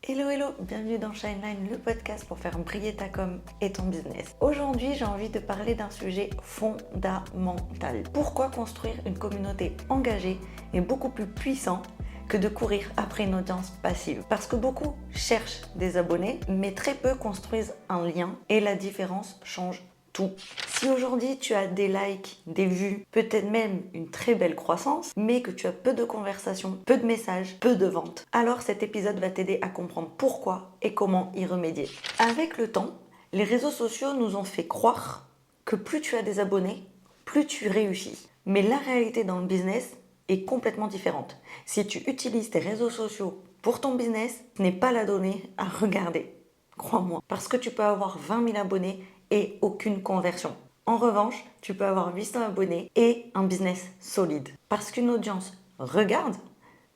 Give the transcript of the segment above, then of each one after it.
Hello, hello, bienvenue dans Shineline, le podcast pour faire briller ta com et ton business. Aujourd'hui, j'ai envie de parler d'un sujet fondamental. Pourquoi construire une communauté engagée est beaucoup plus puissant que de courir après une audience passive? Parce que beaucoup cherchent des abonnés, mais très peu construisent un lien et la différence change tout. Si aujourd'hui tu as des likes, des vues, peut-être même une très belle croissance, mais que tu as peu de conversations, peu de messages, peu de ventes, alors cet épisode va t'aider à comprendre pourquoi et comment y remédier. Avec le temps, les réseaux sociaux nous ont fait croire que plus tu as des abonnés, plus tu réussis. Mais la réalité dans le business est complètement différente. Si tu utilises tes réseaux sociaux pour ton business, ce n'est pas la donnée à regarder. Crois-moi, parce que tu peux avoir 20 000 abonnés et aucune conversion. En revanche, tu peux avoir 800 abonnés et un business solide. Parce qu'une audience regarde,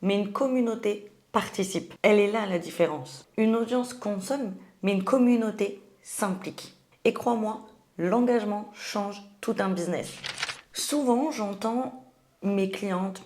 mais une communauté participe. Elle est là la différence. Une audience consomme, mais une communauté s'implique. Et crois-moi, l'engagement change tout un business. Souvent, j'entends mes clientes,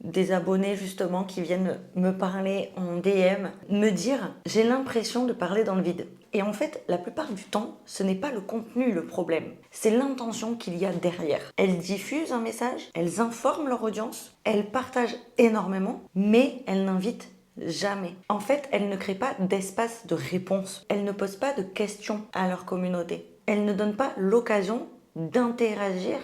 des abonnés justement qui viennent me parler en DM, me dire « j'ai l'impression de parler dans le vide ». Et en fait, la plupart du temps, ce n'est pas le contenu le problème, c'est l'intention qu'il y a derrière. Elles diffusent un message, elles informent leur audience, elles partagent énormément, mais elles n'invitent jamais. En fait, elles ne créent pas d'espace de réponse, elles ne posent pas de questions à leur communauté, elles ne donnent pas l'occasion d'interagir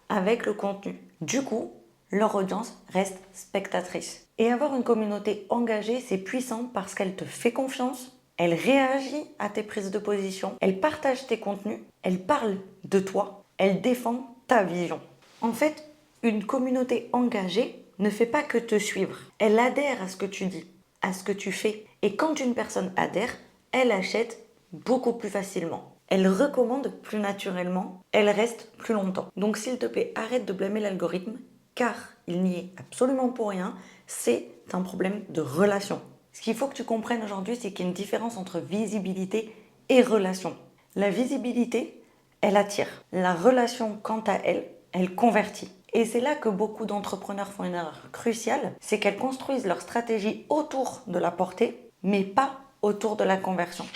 avec le contenu. Du coup, leur audience reste spectatrice. Et avoir une communauté engagée, c'est puissant parce qu'elle te fait confiance, elle réagit à tes prises de position, elle partage tes contenus, elle parle de toi, elle défend ta vision. En fait, une communauté engagée ne fait pas que te suivre. Elle adhère à ce que tu dis, à ce que tu fais. Et quand une personne adhère, elle achète beaucoup plus facilement. Elle recommande plus naturellement, elle reste plus longtemps. Donc s'il te plaît, arrête de blâmer l'algorithme, car il n'y est absolument pour rien, c'est un problème de relation. Ce qu'il faut que tu comprennes aujourd'hui, c'est qu'il y a une différence entre visibilité et relation. La visibilité, elle attire. La relation, quant à elle, elle convertit. Et c'est là que beaucoup d'entrepreneurs font une erreur cruciale, c'est qu'elles construisent leur stratégie autour de la portée, mais pas autour de la conversion.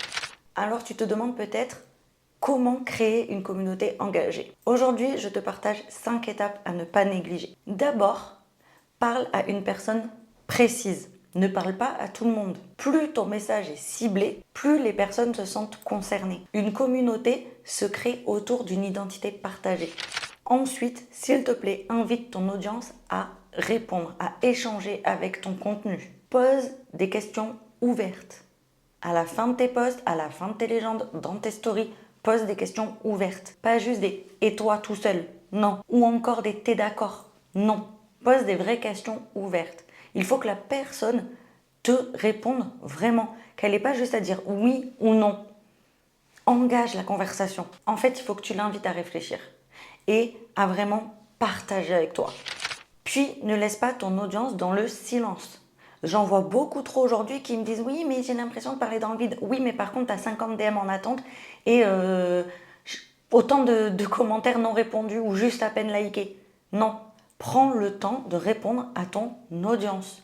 Alors tu te demandes peut-être comment créer une communauté engagée. Aujourd'hui, je te partage 5 étapes à ne pas négliger. D'abord, parle à une personne précise. Ne parle pas à tout le monde. Plus ton message est ciblé, plus les personnes se sentent concernées. Une communauté se crée autour d'une identité partagée. Ensuite, s'il te plaît, invite ton audience à répondre, à échanger avec ton contenu. Pose des questions ouvertes. À la fin de tes posts, à la fin de tes légendes, dans tes stories, pose des questions ouvertes. Pas juste des « et toi tout seul ?» Non. Ou encore des « t'es d'accord ?» Non. Pose des vraies questions ouvertes. Il faut que la personne te réponde vraiment. Qu'elle n'ait pas juste à dire oui ou non. Engage la conversation. En fait, il faut que tu l'invites à réfléchir et à vraiment partager avec toi. Puis, ne laisse pas ton audience dans le silence. J'en vois beaucoup trop aujourd'hui qui me disent « oui, mais j'ai l'impression de parler dans le vide ». Oui, mais par contre, tu as 50 DM en attente et autant de commentaires non répondus ou juste à peine likés. Non, prends le temps de répondre à ton audience.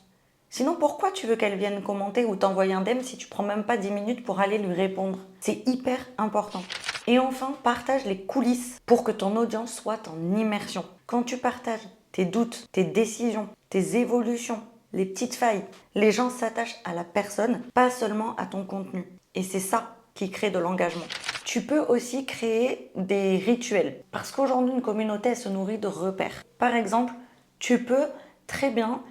Sinon, pourquoi tu veux qu'elle vienne commenter ou t'envoyer un DM si tu prends même pas 10 minutes pour aller lui répondre? C'est hyper important. Et enfin, partage les coulisses pour que ton audience soit en immersion. Quand tu partages tes doutes, tes décisions, tes évolutions, les petites failles, les gens s'attachent à la personne, pas seulement à ton contenu. Et c'est ça qui crée de l'engagement. Tu peux aussi créer des rituels. Parce qu'aujourd'hui, une communauté, elle se nourrit de repères. Par exemple, tu peux très bien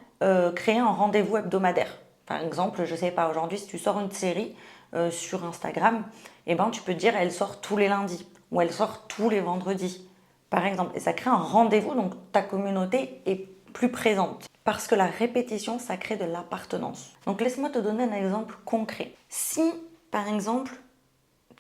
créer un rendez-vous hebdomadaire. Par exemple, je ne sais pas, aujourd'hui, si tu sors une série sur Instagram, eh ben, tu peux dire elle sort tous les lundis ou elle sort tous les vendredis, par exemple. Et ça crée un rendez-vous, donc ta communauté est plus présente. Parce que la répétition, ça crée de l'appartenance. Donc, laisse-moi te donner un exemple concret. Si, par exemple,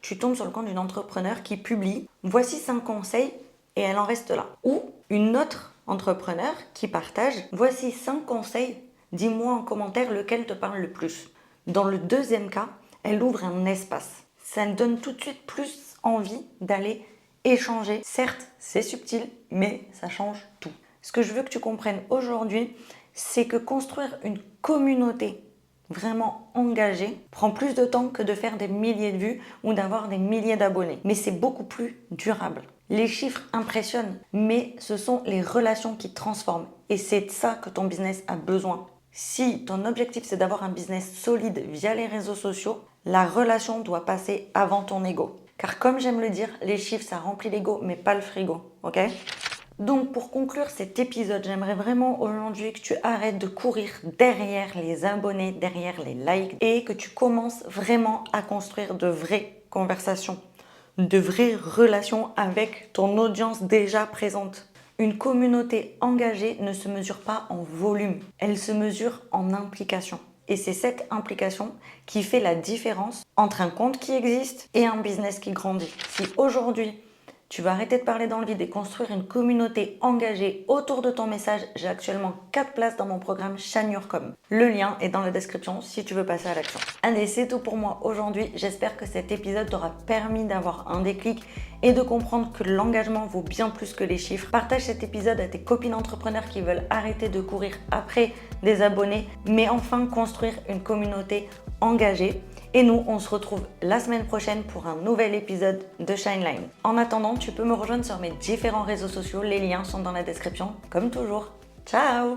tu tombes sur le compte d'une entrepreneur qui publie « Voici 5 conseils » et elle en reste là. Ou une autre entrepreneur qui partage « Voici 5 conseils, dis-moi en commentaire lequel te parle le plus ». Dans le deuxième cas, elle ouvre un espace. Ça donne tout de suite plus envie d'aller échanger. Certes, c'est subtil, mais ça change tout. Ce que je veux que tu comprennes aujourd'hui, c'est que construire une communauté vraiment engagé prend plus de temps que de faire des milliers de vues ou d'avoir des milliers d'abonnés. Mais c'est beaucoup plus durable. Les chiffres impressionnent, mais ce sont les relations qui transforment. Et c'est de ça que ton business a besoin. Si ton objectif c'est d'avoir un business solide via les réseaux sociaux, la relation doit passer avant ton ego. Car comme j'aime le dire, les chiffres ça remplit l'ego mais pas le frigo, ok ? Donc pour conclure cet épisode, j'aimerais vraiment aujourd'hui que tu arrêtes de courir derrière les abonnés, derrière les likes et que tu commences vraiment à construire de vraies conversations, de vraies relations avec ton audience déjà présente. Une communauté engagée ne se mesure pas en volume, elle se mesure en implication. Et c'est cette implication qui fait la différence entre un compte qui existe et un business qui grandit. Si aujourd'hui, tu vas arrêter de parler dans le vide et construire une communauté engagée autour de ton message. J'ai actuellement 4 places dans mon programme Shine Your Com. Le lien est dans la description si tu veux passer à l'action. Allez, c'est tout pour moi aujourd'hui. J'espère que cet épisode t'aura permis d'avoir un déclic et de comprendre que l'engagement vaut bien plus que les chiffres. Partage cet épisode à tes copines entrepreneurs qui veulent arrêter de courir après des abonnés, mais enfin construire une communauté engagée. Et nous, on se retrouve la semaine prochaine pour un nouvel épisode de Shineline. En attendant, tu peux me rejoindre sur mes différents réseaux sociaux. Les liens sont dans la description, comme toujours. Ciao!